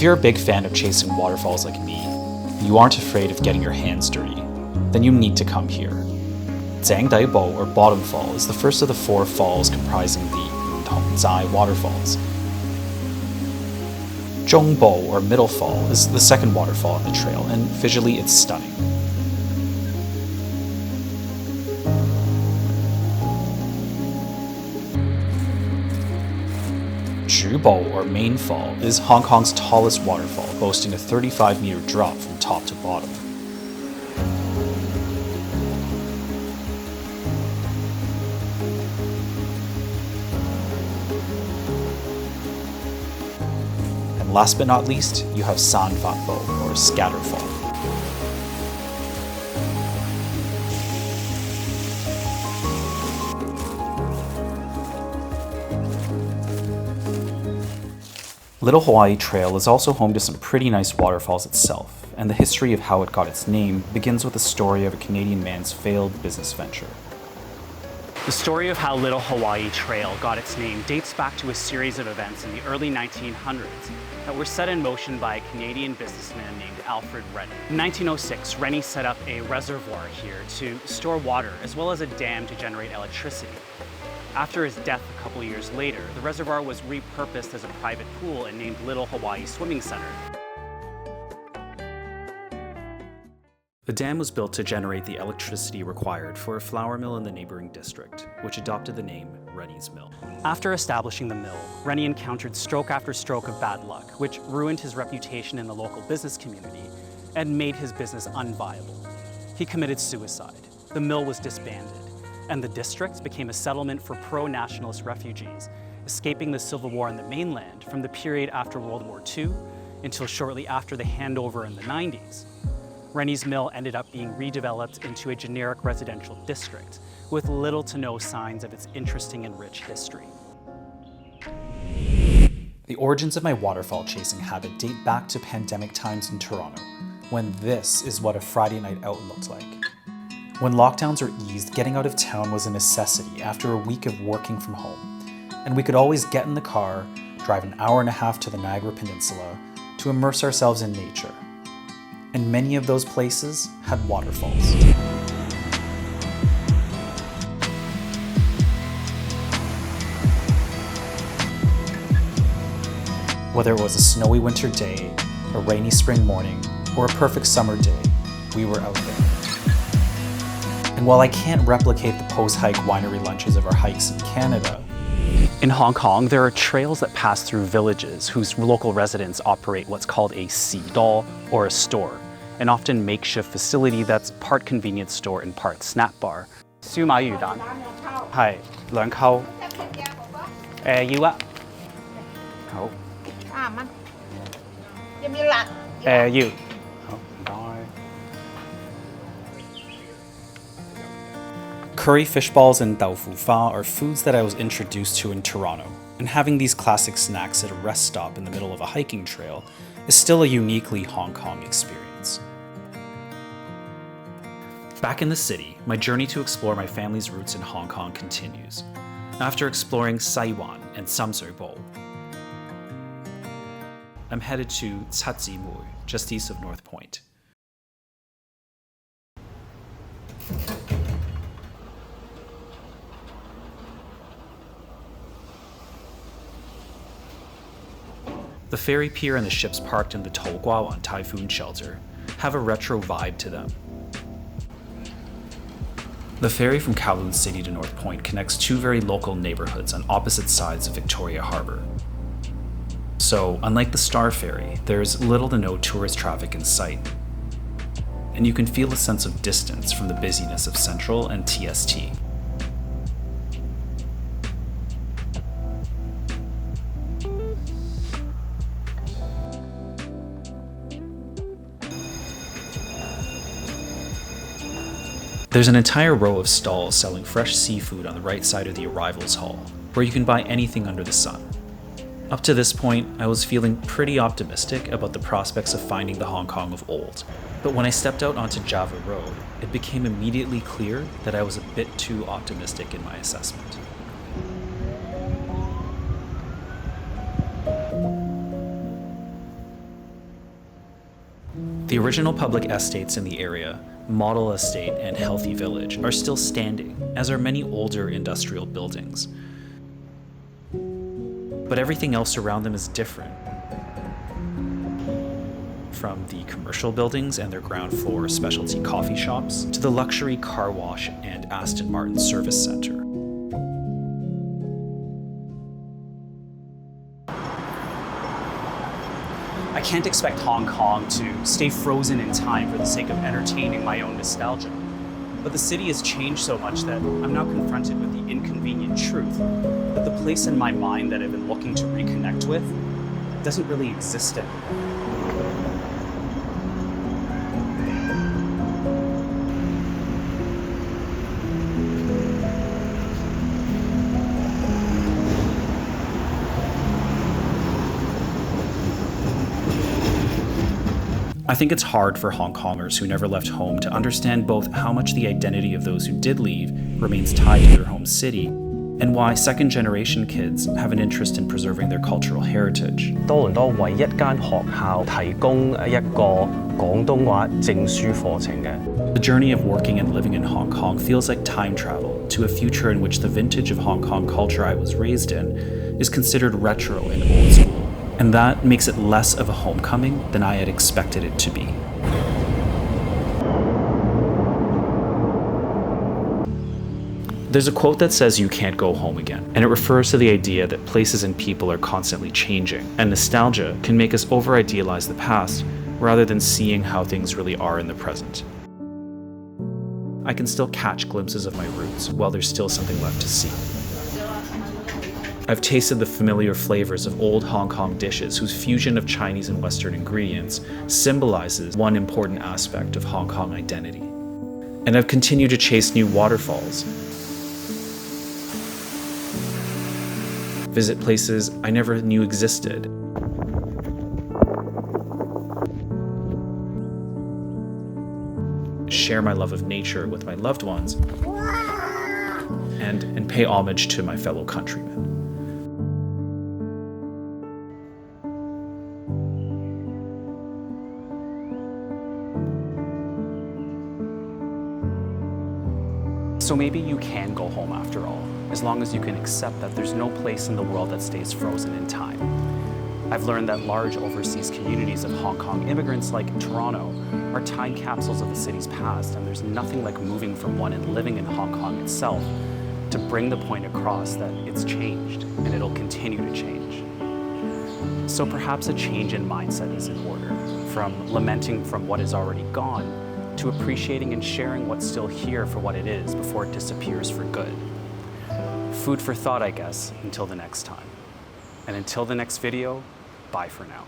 you're a big fan of chasing waterfalls like me, and you aren't afraid of getting your hands dirty, then you need to come here. Zhangdaibo, or Bottom Fall, is the first of the 4 falls comprising the Tongzai waterfalls. Zhongbo, or Middle Fall, is the second waterfall on the trail, and visually it's stunning. Zhubo, or Main Fall, is Hong Kong's tallest waterfall, boasting a 35-meter drop from top to bottom. And last but not least, you have San Fat Bo, or Scatterfall. Little Hawaii Trail is also home to some pretty nice waterfalls itself, and the history of how it got its name begins with the story of a Canadian man's failed business venture. The story of how Little Hawaii Trail got its name dates back to a series of events in the early 1900s that were set in motion by a Canadian businessman named Alfred Rennie. In 1906, Rennie set up a reservoir here to store water as well as a dam to generate electricity. After his death a couple years later, the reservoir was repurposed as a private pool and named Little Hawaii Swimming Center. The dam was built to generate the electricity required for a flour mill in the neighboring district, which adopted the name Rennie's Mill. After establishing the mill, Rennie encountered stroke after stroke of bad luck, which ruined his reputation in the local business community and made his business unviable. He committed suicide. The mill was disbanded, and the district became a settlement for pro-nationalist refugees, escaping the Civil War in the mainland from the period after World War II until shortly after the handover in the 90s. Rennie's Mill ended up being redeveloped into a generic residential district with little to no signs of its interesting and rich history. The origins of my waterfall chasing habit date back to pandemic times in Toronto, when this is what a Friday night out looked like. When lockdowns were eased, getting out of town was a necessity after a week of working from home, and we could always get in the car, drive an hour and a half to the Niagara Peninsula to immerse ourselves in nature. And many of those places had waterfalls. Whether it was a snowy winter day, a rainy spring morning, or a perfect summer day, we were out there. And while I can't replicate the post-hike winery lunches of our hikes in Canada, in Hong Kong, there are trails that pass through villages whose local residents operate what's called a xidao, or a store, an often makeshift facility that's part convenience store and part snack bar. 燒賣魚蛋係2溝要啊好30蚊要唔要辣要好唔該 Curry fish balls and doufu fa are foods that I was introduced to in Toronto, and having these classic snacks at a rest stop in the middle of a hiking trail is still a uniquely Hong Kong experience. Back in the city, my journey to explore my family's roots in Hong Kong continues, after exploring Saiwan and Samsui-bo. I'm headed to Tsatsi Mui, just east of North Point. The ferry pier and the ships parked in the Toguawan Typhoon Shelter have a retro vibe to them. The ferry from Kowloon City to North Point connects 2 very local neighborhoods on opposite sides of Victoria Harbour. So, unlike the Star Ferry, there's little to no tourist traffic in sight. And you can feel a sense of distance from the busyness of Central and TST. There's an entire row of stalls selling fresh seafood on the right side of the arrivals hall, where you can buy anything under the sun. Up to this point, I was feeling pretty optimistic about the prospects of finding the Hong Kong of old. But when I stepped out onto Java Road, it became immediately clear that I was a bit too optimistic in my assessment. The original public estates in the area, Model Estate and Healthy Village, are still standing, as are many older industrial buildings. But everything else around them is different. From the commercial buildings and their ground floor specialty coffee shops, to the luxury car wash and Aston Martin service center. I can't expect Hong Kong to stay frozen in time for the sake of entertaining my own nostalgia. But the city has changed so much that I'm now confronted with the inconvenient truth that the place in my mind that I've been looking to reconnect with doesn't really exist anymore. I think it's hard for Hong Kongers who never left home to understand both how much the identity of those who did leave remains tied to their home city, and why second-generation kids have an interest in preserving their cultural heritage. 多倫多唯一間學校提供一個廣東話證書課程嘅。 The journey of working and living in Hong Kong feels like time travel to a future in which the vintage of Hong Kong culture I was raised in is considered retro and old school. And that makes it less of a homecoming than I had expected it to be. There's a quote that says you can't go home again, and it refers to the idea that places and people are constantly changing, and nostalgia can make us over-idealize the past rather than seeing how things really are in the present. I can still catch glimpses of my roots while there's still something left to see. I've tasted the familiar flavors of old Hong Kong dishes whose fusion of Chinese and Western ingredients symbolizes one important aspect of Hong Kong identity. And I've continued to chase new waterfalls, visit places I never knew existed, share my love of nature with my loved ones, and pay homage to my fellow countrymen. So maybe you can go home after all, as long as you can accept that there's no place in the world that stays frozen in time. I've learned that large overseas communities of Hong Kong immigrants like Toronto are time capsules of the city's past, and there's nothing like moving from one and living in Hong Kong itself to bring the point across that it's changed and it'll continue to change. So perhaps a change in mindset is in order, from lamenting from what is already gone to appreciating and sharing what's still here for what it is before it disappears for good. Food for thought, I guess, until the next time. And until the next video, bye for now.